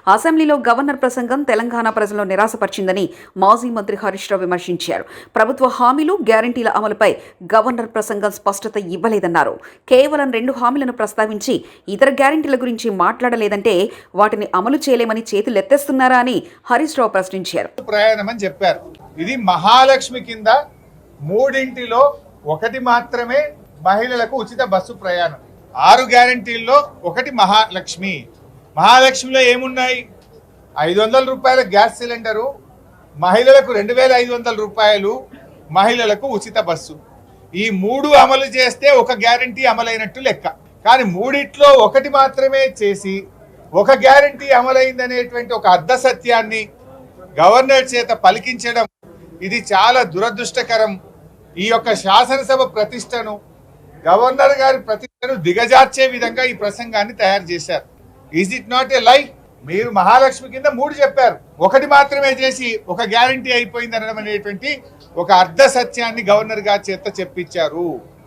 అసెంబ్లీలో గవర్నర్ ప్రసంగం తెలంగాణ ప్రజలను నిరాశపరిచిందని మాజీ మంత్రి హరీష్ రావు విమర్శించారు. ప్రభుత్వ హామీలు, గ్యారంటీల అమలుపై గవర్నర్ ప్రసంగం స్పష్టత ఇవ్వలేదన్నారు. కేవలం 2 హామీలను ప్రస్తావించి ఇతర గ్యారంటీల గురించి మాట్లాడలేదంటే వాటిని అమలు చేయలేమని చేతులెత్తేస్తున్నారా అని హరీష్ రావు ప్రశ్నించారు. ప్రయాణమని చెప్పారు. ఇది మహాలక్ష్మి కింద 3 ఒకటి మాత్రమే మహిళలకు ఉచిత బస్సు ప్రయాణం. 6 గ్యారంటీల్లో ఒకటి మహాలక్ష్మి. మహాలక్ష్మిలో ఏమున్నాయి? 500 రూపాయల గ్యాస్ సిలిండరు, మహిళలకు 2500 రూపాయలు, మహిళలకు ఉచిత బస్సు. ఈ 3 అమలు చేస్తే ఒక గ్యారంటీ అమలైనట్టు లెక్క. కానీ 3లో ఒకటి మాత్రమే చేసి ఒక గ్యారంటీ అమలైందనేటువంటి ఒక అర్ధ సత్యాన్ని గవర్నర్ చేత పలికించడం ఇది చాలా దురదృష్టకరం. ఈ యొక్క శాసనసభ ప్రతిష్టను, గవర్నర్ గారి ప్రతిష్టను దిగజార్చే విధంగా ఈ ప్రసంగాన్ని తయారు చేశారు. ఈజ్ ఇట్ నాట్ ఏ లై? మీరు మహాలక్ష్మి కింద 3 చెప్పారు, ఒకటి మాత్రమే చేసి ఒక గ్యారంటీ అయిపోయింది అనడం అనేటువంటి ఒక అర్ధ సత్యాన్ని గవర్నర్ గారి చేత చెప్పించారు.